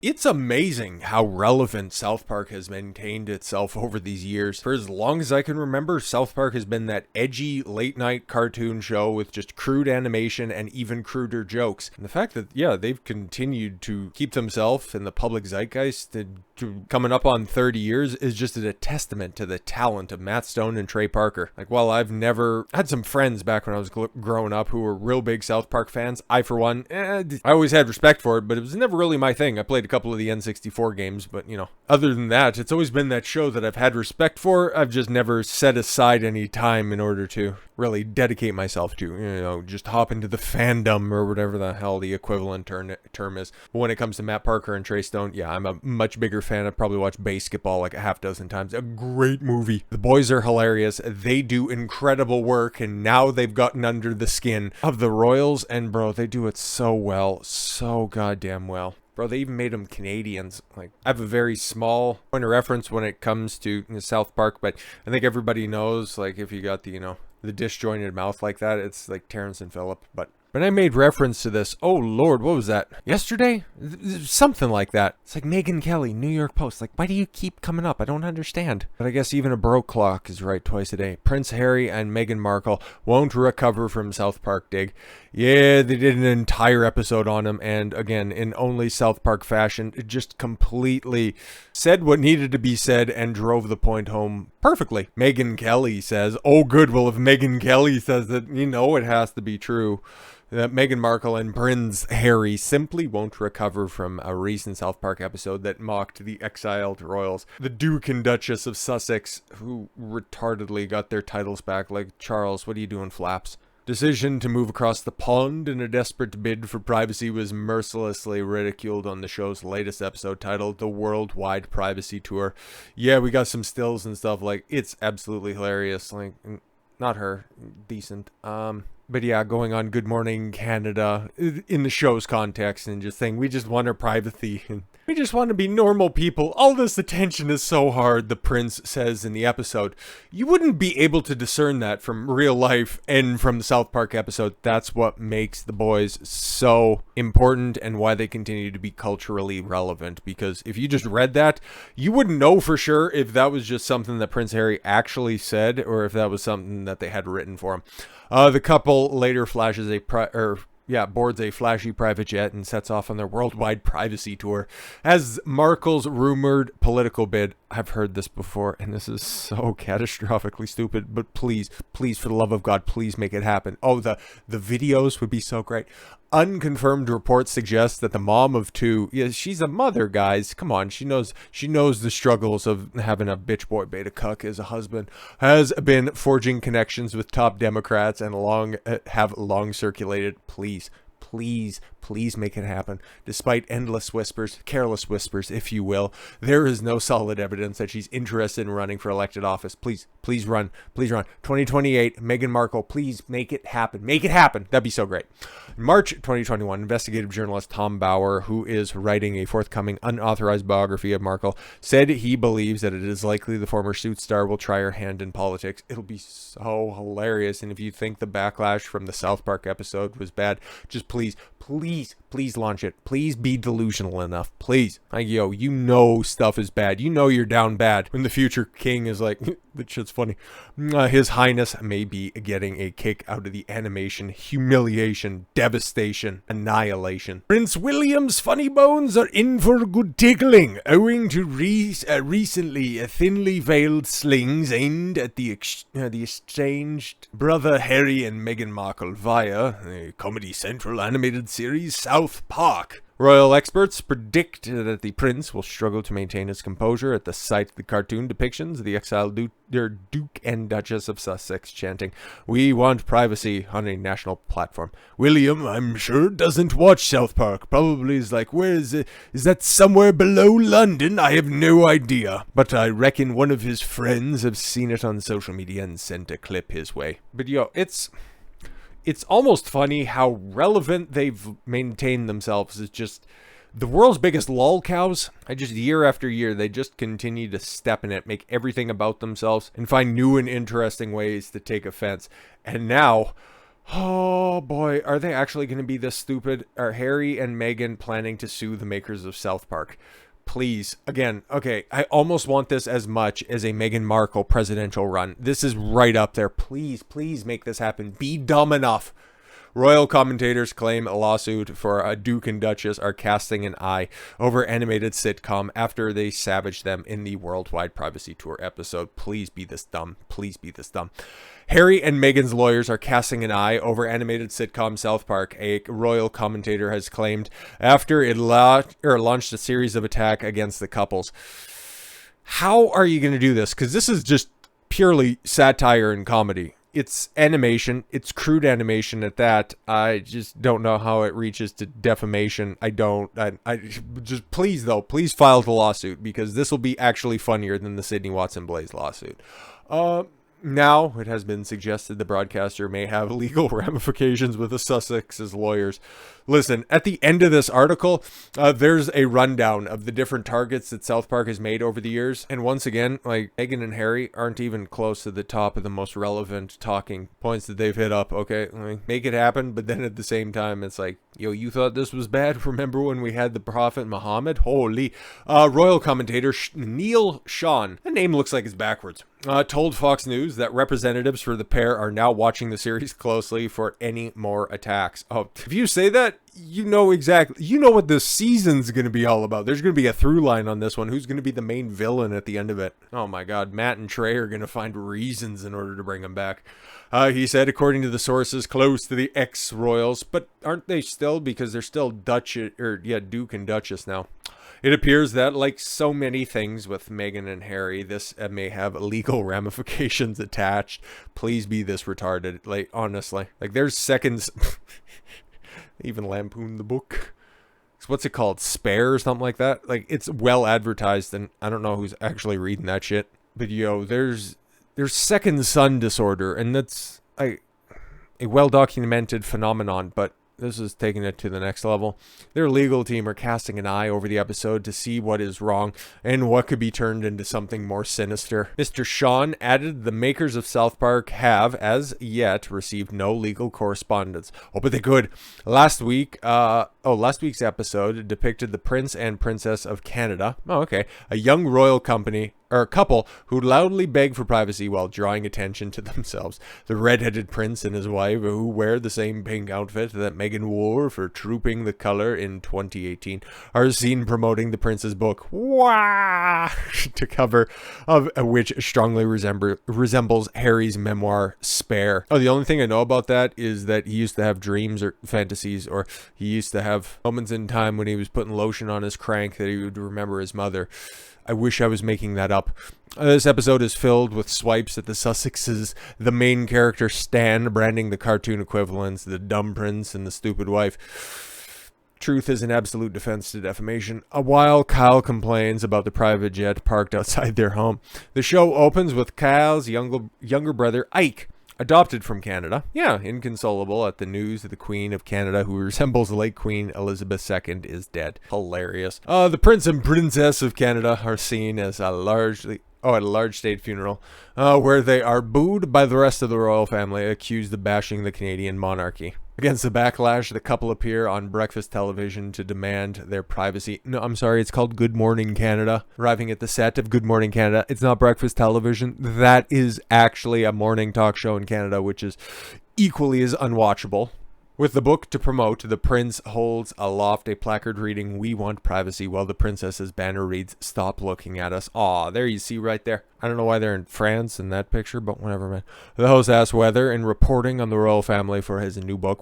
It's amazing how relevant South Park has maintained itself over these years. For as long as I can remember, South Park has been that edgy late-night cartoon show with just crude animation and even cruder jokes. And the fact that, yeah, they've continued to keep themselves in the public zeitgeist to coming up on 30 years is just a testament to the talent of Matt Stone and Trey Parker. Like, while I've never had some friends back when I was growing up who were real big South Park fans, I, for one, I always had respect for it, but it was never really my thing. I played a couple of the N64 games, but other than that, it's always been that show that I've had respect for. I've just never set aside any time in order to really dedicate myself to, just hop into the fandom or whatever the hell the equivalent term is. But when it comes to Matt Parker and Trey Stone, yeah, I'm a much bigger fan. I've probably watched Basketball like a half dozen times. A great movie. The boys are hilarious. They do incredible work, and now they've gotten under the skin of the Royals, and bro, they do it so well. So goddamn well. Bro, they even made them Canadians. Like, I have a very small point of reference when it comes to South Park, but I think everybody knows, like, if you got the disjointed mouth like that, it's like Terrence and Phillip. But when I made reference to this, oh lord, what was that? Yesterday? Something like that. It's like Megyn Kelly, New York Post. Like, why do you keep coming up? I don't understand. But I guess even a broke clock is right twice a day. Prince Harry and Meghan Markle won't recover from South Park dig. Yeah, they did an entire episode on him, and again, in only South Park fashion, it just completely said what needed to be said and drove the point home perfectly. Megyn Kelly says, oh good, well if Megyn Kelly says that, it has to be true. That Meghan Markle and Prince Harry simply won't recover from a recent South Park episode that mocked the exiled royals. The Duke and Duchess of Sussex, who retardedly got their titles back, like, Charles, what are you doing, flaps? Decision to move across the pond in a desperate bid for privacy was mercilessly ridiculed on the show's latest episode titled The Worldwide Privacy Tour. Yeah, we got some stills and stuff, like, it's absolutely hilarious. Like, not her, decent. But yeah, going on Good Morning Canada in the show's context and just saying, we just want our privacy and we just want to be normal people. All this attention is so hard, the prince says in the episode. You wouldn't be able to discern that from real life and from the South Park episode. That's what makes the boys so important and why they continue to be culturally relevant. Because if you just read that, you wouldn't know for sure if that was just something that Prince Harry actually said or if that was something that they had written for him. The couple later flashes boards a flashy private jet and sets off on their worldwide privacy tour. As Markle's rumored political bid, I've heard this before, and this is so catastrophically stupid, but please, for the love of God, please make it happen. Oh, the videos would be so great. Unconfirmed reports suggest that the mom of two, she's a mother, guys. Come on, she knows the struggles of having a bitch boy beta cuck as a husband, has been forging connections with top Democrats and have long circulated. Please make it happen. Despite endless whispers, careless whispers, if you will, there is no solid evidence that she's interested in running for elected office. Please run. 2028, Meghan Markle, please make it happen. Make it happen. That'd be so great. In March 2021, investigative journalist Tom Bauer, who is writing a forthcoming unauthorized biography of Markle, said he believes that it is likely the former Suits star will try her hand in politics. It'll be so hilarious. And if you think the backlash from the South Park episode was bad, just please launch it. Please be delusional enough. Please. Like, stuff is bad. You're down bad. When the future king is like, that shit's funny. His Highness may be getting a kick out of the animation, humiliation, devastation, annihilation. Prince William's funny bones are in for good tickling, owing to recently thinly veiled slings aimed at the estranged brother Harry and Meghan Markle via a Comedy Central animated series South Park. Royal experts predict that the prince will struggle to maintain his composure at the sight of the cartoon depictions of the exiled Duke and Duchess of Sussex chanting, "We want privacy," on a national platform. William, I'm sure, doesn't watch South Park. Probably is like, where is it? Is that somewhere below London? I have no idea. But I reckon one of his friends have seen it on social media and sent a clip his way. But it's almost funny how relevant they've maintained themselves. It's just the world's biggest lolcows. Year after year, they just continue to step in it, make everything about themselves, and find new and interesting ways to take offense. And now, Oh boy, are they actually going to be this stupid? Are Harry and Meghan planning to sue the makers of South Park? Please, again, okay, I almost want this as much as a Meghan Markle presidential run. This is right up there. Please, please make this happen. Be dumb enough. Royal commentators claim a lawsuit for a Duke and Duchess are casting an eye over animated sitcom after they savaged them in the Worldwide Privacy Tour episode. Please be this dumb. Please be this dumb. Harry and Meghan's lawyers are casting an eye over animated sitcom South Park, a royal commentator has claimed, after it launched a series of attacks against the couples. How are you going to do this? Because this is just purely satire and comedy. It's animation. It's crude animation at that. I just don't know how it reaches to defamation. I just please file the lawsuit, because this will be actually funnier than the Sydney Watson Blaze lawsuit. Now, it has been suggested the broadcaster may have legal ramifications with the Sussex's lawyers. Listen, at the end of this article, there's a rundown of the different targets that South Park has made over the years. And once again, like, Meghan and Harry aren't even close to the top of the most relevant talking points that they've hit up. Okay, make it happen. But then at the same time, it's like, yo, you thought this was bad? Remember when we had the Prophet Muhammad? Holy. Royal commentator Neil Sean, the name looks like it's backwards, told Fox News that representatives for the pair are now watching the series closely for any more attacks. Oh, if you say that, you know what this season's going to be all about. There's going to be a through line on this one. Who's going to be the main villain at the end of it? Oh my God, Matt and Trey are going to find reasons in order to bring him back. He said, according to the sources close to the ex-royals, but aren't they still? Because they're still Duke and Duchess now. It appears that, like so many things with Meghan and Harry, this may have legal ramifications attached. Please be this retarded. Like, honestly. Like, there's seconds... even lampoon the book. What's it called? Spare or something like that? Like, it's well advertised, and I don't know who's actually reading that shit. But, yo, there's second son disorder, and that's a well-documented phenomenon, but this is taking it to the next level. Their legal team are casting an eye over the episode to see what is wrong and what could be turned into something more sinister. Mr. Sean added the makers of South Park have, as yet, received no legal correspondence. Oh, but they could. Last week's episode depicted the Prince and Princess of Canada. Oh, okay. A young royal couple who loudly beg for privacy while drawing attention to themselves. The red-headed prince and his wife, who wear the same pink outfit that Meghan wore for Trooping the Color in 2018, are seen promoting the prince's book, Wah! To cover of which strongly resembles Harry's memoir, Spare. Oh, the only thing I know about that is that he used to have dreams or fantasies, or he used to have moments in time when he was putting lotion on his crank that he would remember his mother. I wish I was making that up. This episode is filled with swipes at the Sussexes, the main character Stan branding the cartoon equivalents, the dumb prince and the stupid wife. Truth is an absolute defense to defamation. While Kyle complains about the private jet parked outside their home, the show opens with Kyle's younger brother Ike, adopted from Canada. Yeah, inconsolable at the news that the Queen of Canada, who resembles late Queen Elizabeth II, is dead. Hilarious. The Prince and Princess of Canada are seen as at a large state funeral, where they are booed by the rest of the royal family, accused of bashing the Canadian monarchy. Against the backlash, the couple appear on breakfast television to demand their privacy. No, I'm sorry, it's called Good Morning Canada. Arriving at the set of Good Morning Canada, it's not breakfast television. That is actually a morning talk show in Canada, which is equally as unwatchable. With the book to promote, the prince holds aloft a placard reading, "We want privacy," while the princess's banner reads, "Stop looking at us." Aw, there you see right there. I don't know why they're in France in that picture, but whatever, man. The host asks whether, in reporting on the royal family for his new book,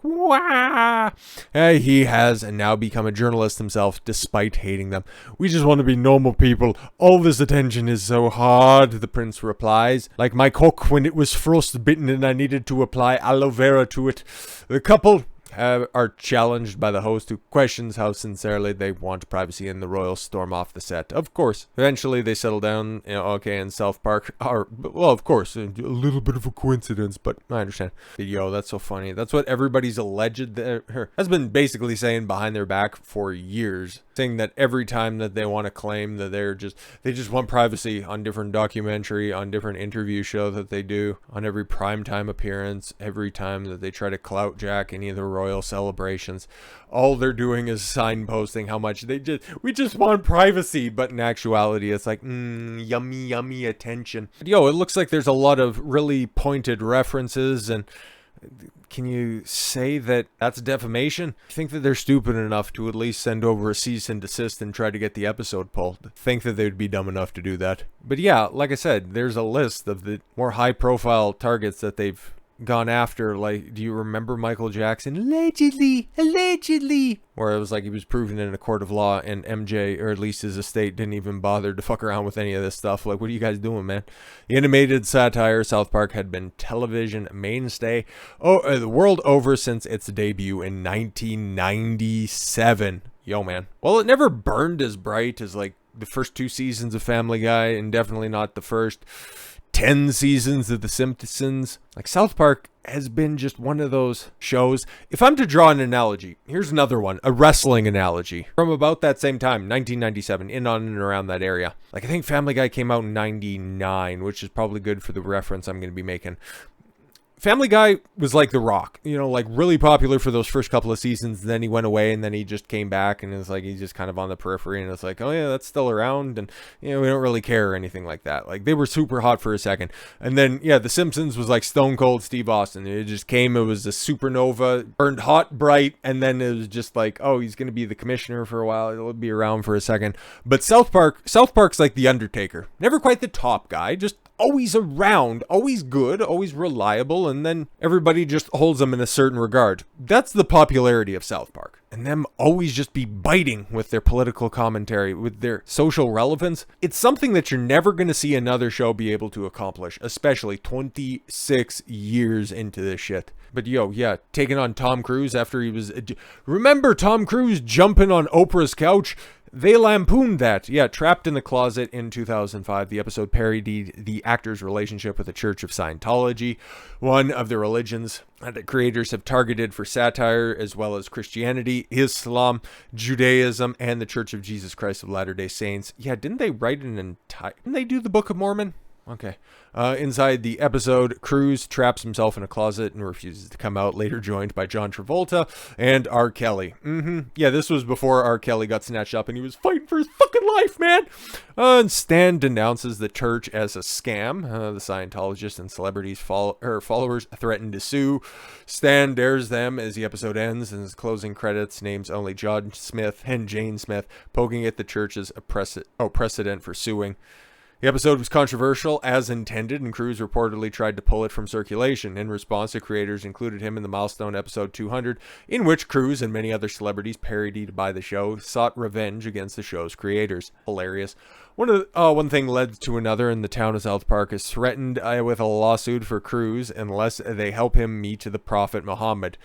he has now become a journalist himself, despite hating them. "We just want to be normal people. All this attention is so hard," the prince replies. "Like my cock when it was frostbitten and I needed to apply aloe vera to it." The couple are challenged by the host, who questions how sincerely they want privacy, and the royals storm off the set. Of course, eventually they settle down, okay, and South Park are, well, of course, a little bit of a coincidence, but I understand. Yo, that's so funny. That's what everybody's alleged has been basically saying behind their back for years, saying that every time that they want to claim that they just want privacy on different documentary, on different interview show that they do, on every primetime appearance, every time that they try to clout jack any of the royal celebrations, all they're doing is signposting how much we just want privacy, but in actuality it's like yummy attention. But it looks like there's a lot of really pointed references, and can you say that that's defamation? I think that they're stupid enough to at least send over a cease and desist and try to get the episode pulled. Think that they'd be dumb enough to do that. But yeah, like I said, there's a list of the more high profile targets that they've gone after. Like, do you remember Michael Jackson? Allegedly, where it was like he was proven in a court of law, and MJ, or at least his estate, didn't even bother to fuck around with any of this stuff. Like, what are you guys doing, man? The animated satire South Park had been television mainstay the world over since its debut in 1997. Yo, man. Well, it never burned as bright as like the first 2 seasons of Family Guy, and definitely not the first 10 seasons of The Simpsons. Like, South Park has been just one of those shows. If I'm to draw an analogy, here's another one, a wrestling analogy. From about that same time, 1997, in on and around that area. Like, I think Family Guy came out in 99, which is probably good for the reference I'm going to be making. Family Guy was like The Rock, like really popular for those first couple of seasons. Then he went away, and then he just came back, and it's like he's just kind of on the periphery, and it's like, oh yeah, that's still around, and we don't really care or anything like that. Like, they were super hot for a second, and then The Simpsons was like Stone Cold Steve Austin. It just came, it was a supernova, burned hot, bright, and then it was just like, oh, he's gonna be the commissioner for a while. It'll be around for a second. But South Park's like The Undertaker, never quite the top guy, just always around, always good, always reliable, and then everybody just holds them in a certain regard. That's the popularity of South Park. And them always just be biting with their political commentary, with their social relevance. It's something that you're never going to see another show be able to accomplish, especially 26 years into this shit. But taking on Tom Cruise after he was... Remember Tom Cruise jumping on Oprah's couch? They lampooned that. Trapped in the Closet in 2005. The episode parodied the actor's relationship with the Church of Scientology, one of the religions that the creators have targeted for satire, as well as Christianity, Islam, Judaism, and the Church of Jesus Christ of Latter-day Saints. Didn't they write didn't they do the Book of Mormon? Okay. Inside the episode, Cruise traps himself in a closet and refuses to come out, later joined by John Travolta and R. Kelly. This was before R. Kelly got snatched up and he was fighting for his fucking life, man. And Stan denounces the church as a scam. The Scientologists and celebrities' followers threaten to sue. Stan dares them as the episode ends, and his closing credits names only John Smith and Jane Smith, poking at the church's precedent for suing. The episode was controversial, as intended, and Cruise reportedly tried to pull it from circulation. In response, the creators included him in the milestone episode 200, in which Cruise and many other celebrities parodied by the show sought revenge against the show's creators. Hilarious. One thing led to another, and the town of South Park is threatened with a lawsuit for Cruise unless they help him meet the Prophet Muhammad.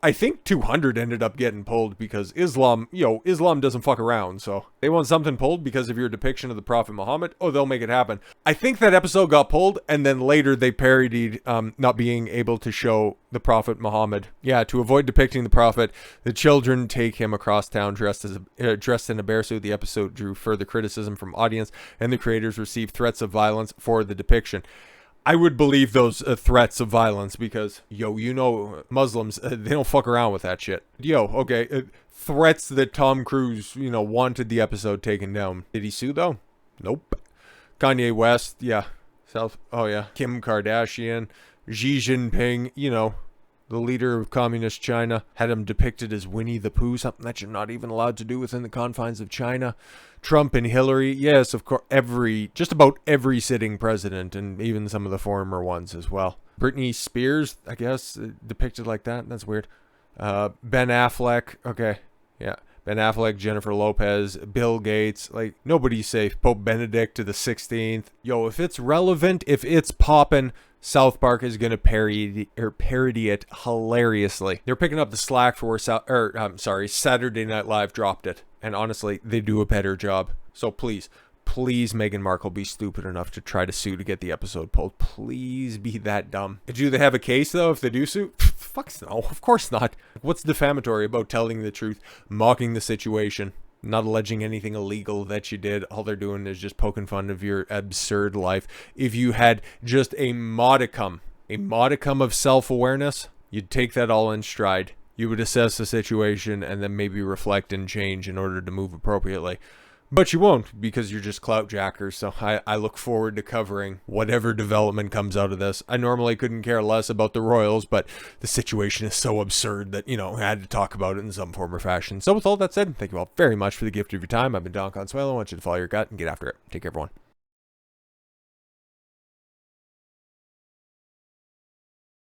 I think 200 ended up getting pulled because Islam doesn't fuck around, so they want something pulled because of your depiction of the Prophet Muhammad. Oh, they'll make it happen. I think that episode got pulled, and then later they parodied not being able to show the Prophet Muhammad. To avoid depicting the Prophet, the children take him across town dressed in a bear suit. The episode drew further criticism from audience, and the creators received threats of violence for the depiction. I would believe those threats of violence because, Muslims, they don't fuck around with that shit. Threats that Tom Cruise, wanted the episode taken down. Did he sue, though? Nope. Kanye West, Kim Kardashian, Xi Jinping, the leader of communist China, had him depicted as Winnie the Pooh, something that you're not even allowed to do within the confines of China. Trump and Hillary, yes, of course, just about every sitting president, and even some of the former ones as well. Britney Spears, I guess, depicted like that. That's weird. Ben Affleck, Ben Affleck, Jennifer Lopez, Bill Gates, like, nobody's safe. Pope Benedict to the 16th. Yo, if it's relevant, if it's poppin', South Park is going to parody it hilariously. They're picking up the slack for where Saturday Night Live dropped it. And honestly, they do a better job. So please, Meghan Markle be stupid enough to try to sue to get the episode pulled. Please be that dumb. Do they have a case, though, if they do sue? Fuck no, of course not. What's defamatory about telling the truth, mocking the situation, not alleging anything illegal that you did? All they're doing is just poking fun of your absurd life. If you had just a modicum of self-awareness, you'd take that all in stride. You would assess the situation and then maybe reflect and change in order to move appropriately. But you won't, because you're just clout jackers, so I look forward to covering whatever development comes out of this. I normally couldn't care less about the Royals, but the situation is so absurd that, I had to talk about it in some form or fashion. So with all that said, thank you all very much for the gift of your time. I've been Don Consuelo. I want you to follow your gut and get after it. Take care, everyone.